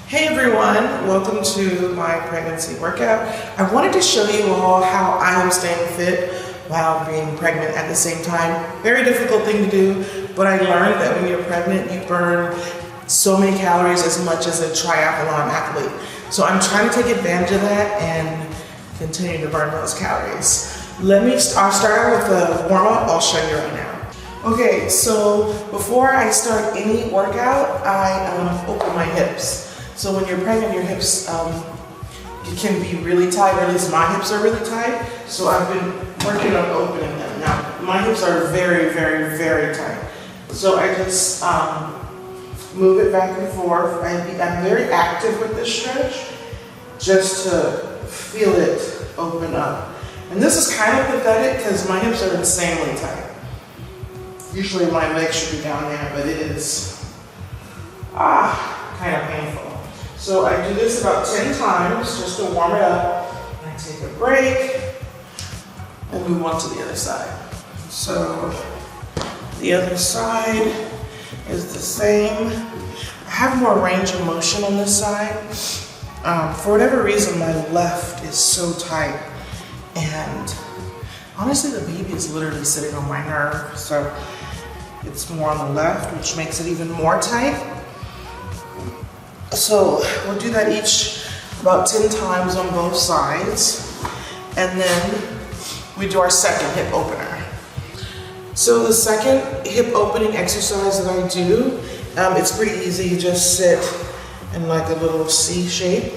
Hey everyone, welcome to my pregnancy workout. I wanted to show you all how I am staying fit while being pregnant at the same time. Very difficult thing to do, but I learned that when you're pregnant, you burn so many calories as much as a triathlon athlete. So I'm trying to take advantage of that and continue to burn those calories. I'll start out with a warm-up. I'll show you right now. Okay, so before I start any workout, I open my hips. So when you're pregnant, your hips it can be really tight, or at least my hips are really tight. So I've been working on opening them. Now, my hips are very, very, very tight. So I just move it back and forth. I'm very active with this stretch just to feel it open up. And this is kind of pathetic because my hips are insanely tight. Usually my legs should be down there, but it is kind of painful. So I do this about 10 times just to warm it up. And I take a break and move on to the other side. So the other side is the same. I have more range of motion on this side. For whatever reason, my left is so tight. And honestly, the baby is literally sitting on my nerve. So it's more on the left, which makes it even more tight. So we'll do that each about 10 times on both sides. And then we do our second hip opener. So the second hip opening exercise that I do, it's pretty easy. You just sit in like a little C shape.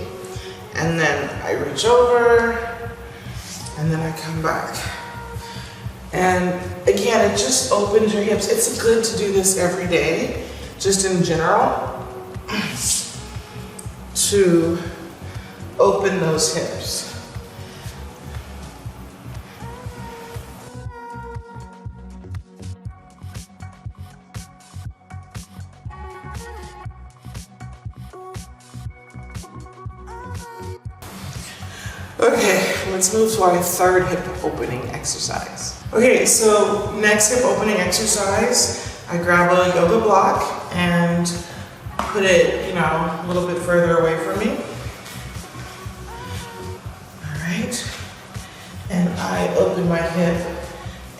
And then I reach over, and then I come back. And again, it just opens your hips. It's good to do this every day, just in general, to open those hips. Okay, let's move to our third hip opening exercise. Okay, so next hip opening exercise, I grab a yoga block and put it, a little bit further away from me. All right, and I open my hip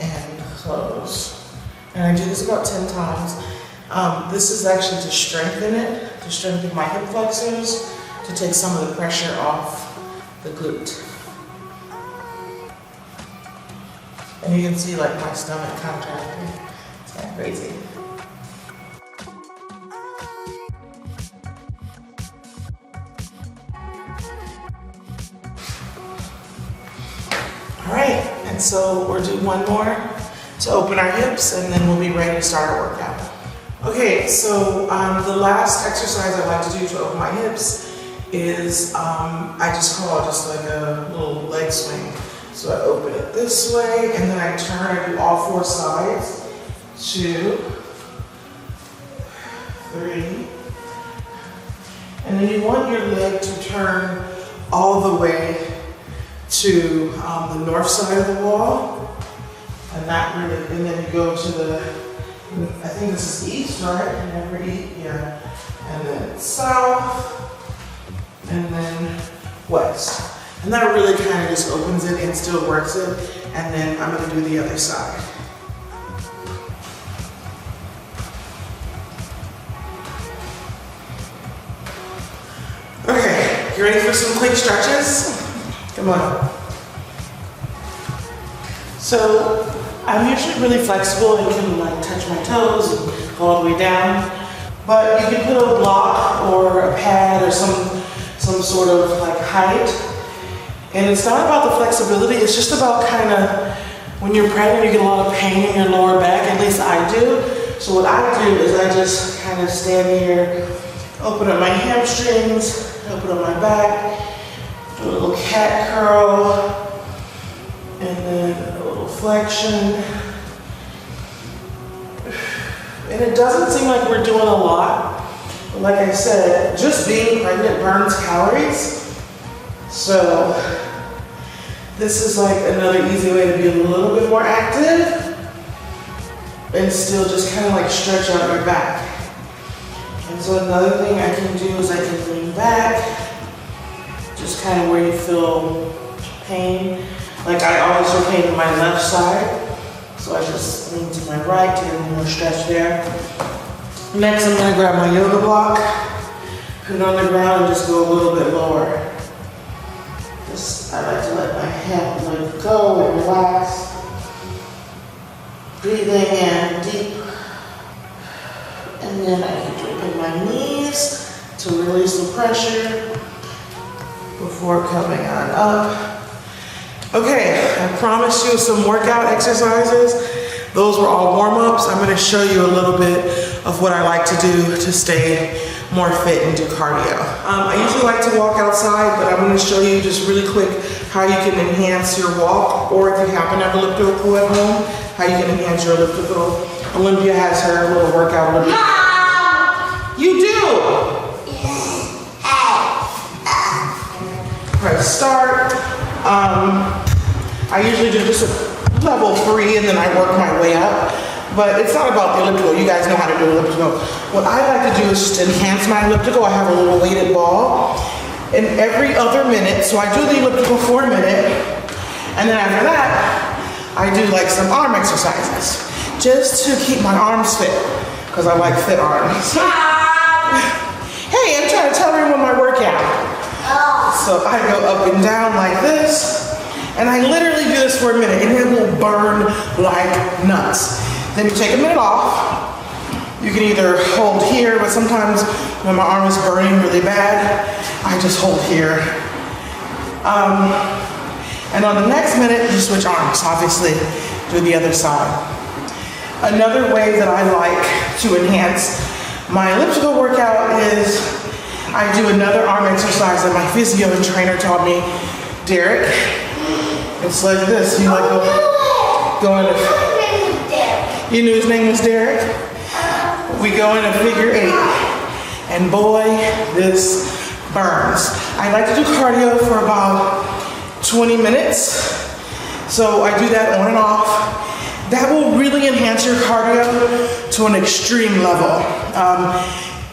and close. And I do this about 10 times. This is actually to strengthen it, to strengthen my hip flexors, to take some of the pressure off the glute. And you can see like my stomach contracting. It's kind of crazy. All right, and so we'll do one more to open our hips, and then we'll be ready to start our workout. Okay, so the last exercise I like to do to open my hips is I just call it just like a little leg swing. So I open it this way, and then I turn. I do all four sides. 2, 3, and then you want your leg to turn all the way to the north side of the wall, and then you go to the, I think this is east, right? Yeah, and then south, and then west. And that really kind of just opens it and still works it. And then I'm gonna do the other side. Okay, you ready for some quick stretches? Come on. So I'm usually really flexible and can like touch my toes and go all the way down. But you can put a block or a pad or some sort of like height. And it's not about the flexibility, it's just about kind of, when you're pregnant, you get a lot of pain in your lower back, at least I do. So what I do is I just kind of stand here, open up my hamstrings, open up my back, do a little cat curl, and then a little flexion. And it doesn't seem like we're doing a lot, but like I said, just being pregnant burns calories. So this is like another easy way to be a little bit more active and still just kind of like stretch out your back. And so another thing I can do is I can lean back kind of where you feel pain. Like I always feel pain in my left side. So I just lean to my right to get more stretch there. Next, I'm gonna grab my yoga block, put it on the ground and just go a little bit lower. I like to let my head let go and relax. Breathing in deep. And then I can open my knees to release the pressure before coming on up. Okay, I promised you some workout exercises. Those were all warm-ups. I'm gonna show you a little bit of what I like to do to stay more fit and do cardio. I usually like to walk outside, but I'm gonna show you just really quick how you can enhance your walk, or if you happen to have elliptical pool at home, how you can enhance your elliptical. Olympia has her little workout. Olympia. You do! Press start. I usually do just a level 3 and then I work my way up. But it's not about the elliptical. You guys know how to do elliptical. What I like to do is just enhance my elliptical. I have a little weighted ball. And every other minute, so I do the elliptical for a minute. And then after that, I do like some arm exercises. Just to keep my arms fit. Because I like fit arms. Hey, I'm trying to tell everyone my workout. So I go up and down like this. And I literally do this for a minute. And it will burn like nuts. Then you take a minute off. You can either hold here, but sometimes when my arm is burning really bad, I just hold here. And on the next minute, you switch arms, obviously, do the other side. Another way that I like to enhance my elliptical workout is I do another arm exercise that my physio and trainer taught me, Derek. It's like this, you like go in a, you knew his name was Derek? We go in a figure 8, and boy, this burns. I like to do cardio for about 20 minutes, so I do that on and off. That will really enhance your cardio to an extreme level.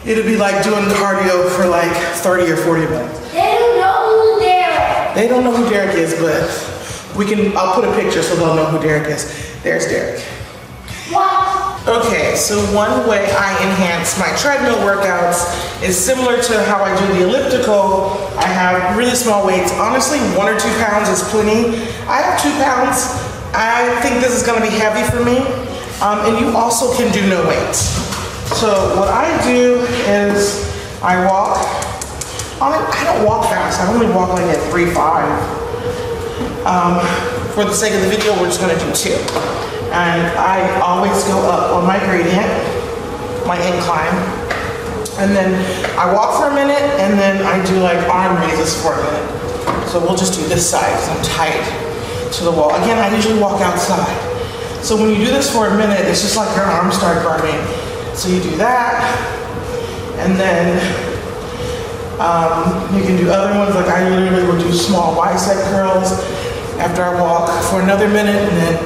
It'll be like doing cardio for like 30 or 40 minutes. They don't know who Derek is. They don't know who Derek is, but I'll put a picture so they'll know who Derek is. There's Derek. What? Okay, so one way I enhance my treadmill workouts is similar to how I do the elliptical. I have really small weights. Honestly, 1 or 2 pounds is plenty. I have 2 pounds. I think this is gonna be heavy for me. And you also can do no weights. So what I do is I walk. I don't walk fast. I only walk like at 3.5. For the sake of the video, we're just gonna do 2. And I always go up on my gradient, my incline. And then I walk for a minute, and then I do like arm raises for a minute. So we'll just do this side because I'm tight to the wall. Again, I usually walk outside. So when you do this for a minute, it's just like your arms start burning. So you do that, and then you can do other ones. Like I literally will do small bicep curls after I walk for another minute, and then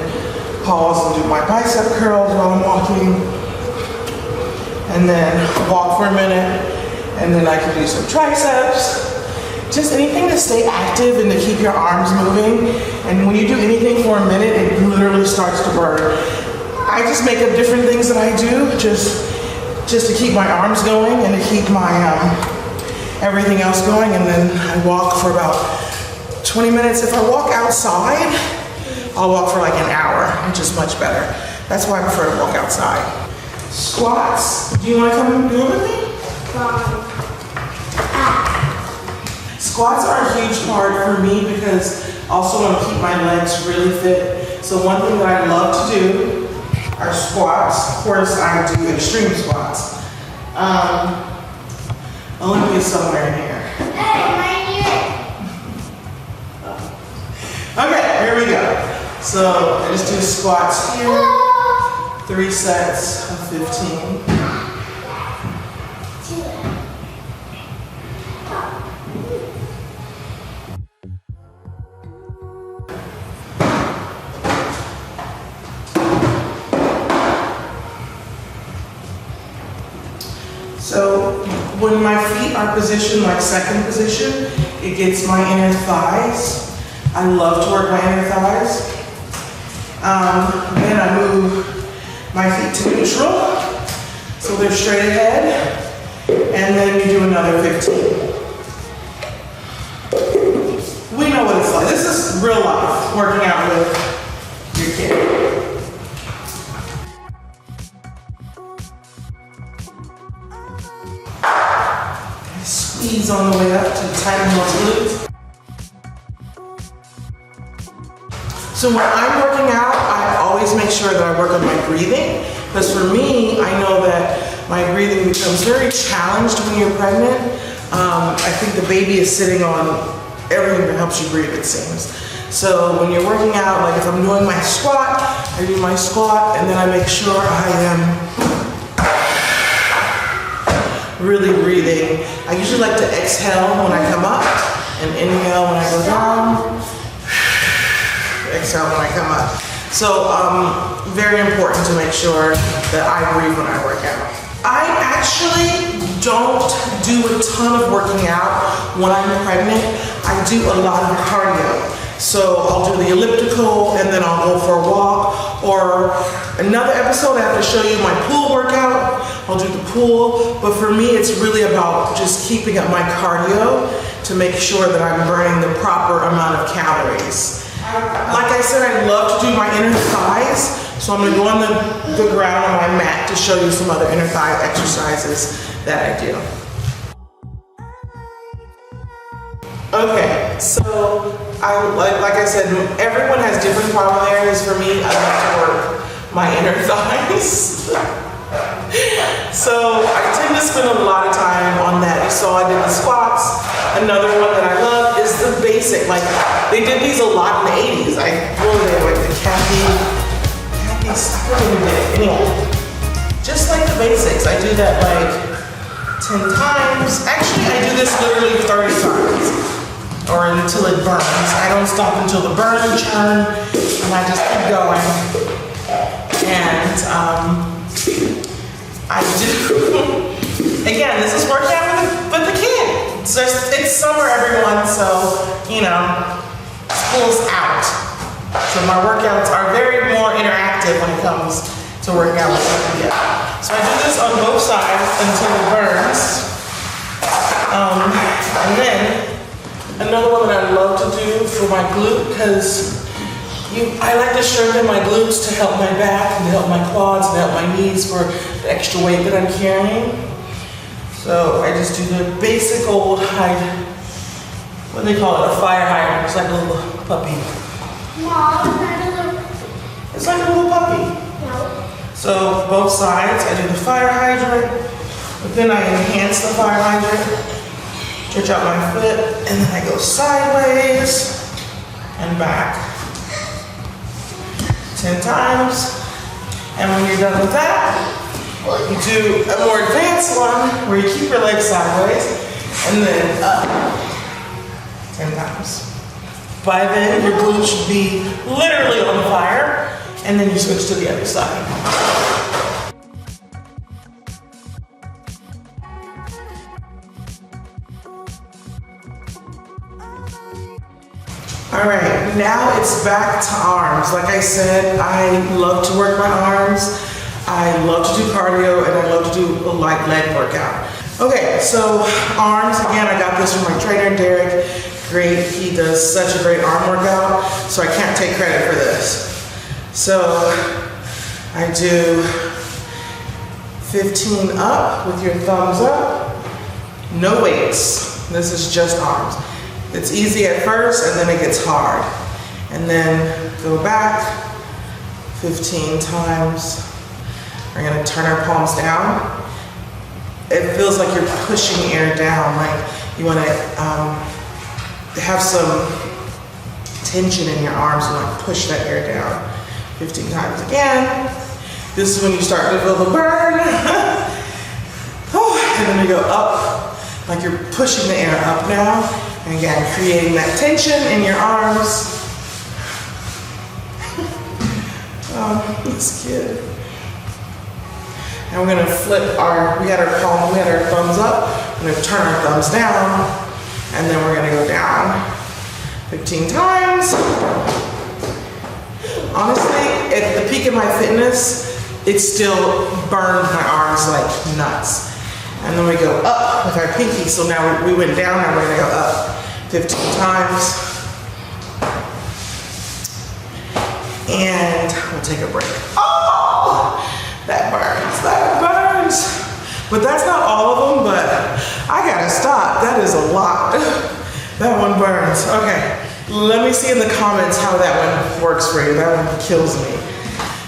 pause and do my bicep curls while I'm walking, and then walk for a minute, and then I can do some triceps. Just anything to stay active and to keep your arms moving. And when you do anything for a minute, it literally starts to burn. I just make up different things that I do just to keep my arms going and to keep my everything else going. And then I walk for about 20 minutes. If I walk outside, I'll walk for like an hour, which is much better. That's why I prefer to walk outside. Squats. Do you want to come and do it with me? Squats are a huge part for me because I also want to keep my legs really fit. So one thing that I love to do are squats. Of course, I do extreme squats. Olympia's somewhere in here. Okay, here we go. So I just do squats here. 3 sets of 15. So when my feet feet are positioned like second position, it gets my inner thighs. I love to work my inner thighs. Then I move my feet to neutral, so they're straight ahead. And then you do another 15. We know what it's like. This is real life, working out with your kid. Squeeze on the way up to tighten those glutes. So when I'm working out, I always make sure that I work on my breathing, because for me, I know that my breathing becomes very challenged when you're pregnant. I think the baby is sitting on everything that helps you breathe, it seems. So when you're working out, like if I'm doing my squat, I do my squat and then I make sure I am really breathing. I usually like to exhale when I come up and inhale when I go down. Exhale when I come up. So very important to make sure that I breathe when I work out. I actually don't do a ton of working out when I'm pregnant. I do a lot of cardio. So I'll do the elliptical and then I'll go for a walk, or another episode I have to show you my pool workout. I'll do the pool, but for me it's really about just keeping up my cardio to make sure that I'm burning the proper amount of calories. Like I said, I love to do my inner thighs, so I'm gonna go on the ground on my mat to show you some other inner thigh exercises that I do. Okay, so like I said, everyone has different problem areas. For me, I like to work my inner thighs. So I tend to spend a lot of time on that. You saw I did the squats. Another one that I love is the basic. Like they did these a lot in the 80s. I really like the Kathy's, I really did it. Anyway, just like the basics. I do that like 10 times. Actually, I do this literally 30 times. Or until it burns. I don't stop until the burn churn, and I just keep going. And I do, again, this is working out with the kid. It's summer, everyone, so, you know, school's out. So my workouts are very more interactive when it comes to working out with the kid. So I do this on both sides until it burns. And then, another one that I love to do for my glute, because I like to strengthen my glutes to help my back and to help my quads and to help my knees for the extra weight that I'm carrying. So I just do the basic old what do they call it? A fire hydrant. It's like a little puppy. Mom, It's like a little puppy. no. So both sides, I do the fire hydrant, but then I enhance the fire hydrant. Stretch out my foot, and then I go sideways and back 10 times. And when you're done with that, you do a more advanced one where you keep your legs sideways and then up 10 times. By then, your glutes should be literally on fire, and then you switch to the other side. All right, now it's back to arms. Like I said, I love to work my arms. I love to do cardio, and I love to do a light leg workout. Okay, so arms, again, I got this from my trainer, Derek. Great, he does such a great arm workout, so I can't take credit for this. So I do 15 up with your thumbs up, no weights. This is just arms. It's easy at first, and then it gets hard. And then go back 15 times. We're gonna turn our palms down. It feels like you're pushing air down, like you wanna have some tension in your arms and like push that air down 15 times again. This is when you start to feel the burn. And then you go up, like you're pushing the air up now. And again, creating that tension in your arms. Oh, this kid. And we're gonna flip we had our thumbs up. I'm gonna turn our thumbs down, and then we're gonna go down 15 times. Honestly, at the peak of my fitness, it still burned my arms like nuts. And then we go up with our pinky. So now we went down, now we're gonna go up 15 times. And we'll take a break. Oh, that burns, that burns. But that's not all of them, but I gotta stop. That is a lot. That one burns. Okay, let me see in the comments how that one works for you. That one kills me.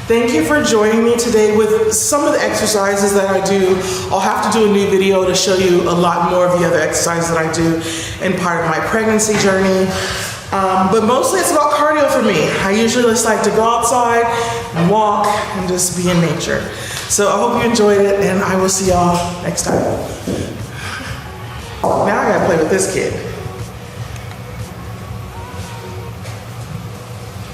Thank you for joining me today with some of the exercises that I do. I'll have to do a new video to show you a lot more of the other exercises that I do in part of my pregnancy journey. But mostly it's about cardio for me. I usually just like to go outside and walk and just be in nature. So I hope you enjoyed it, and I will see y'all next time. Now I gotta play with this kid.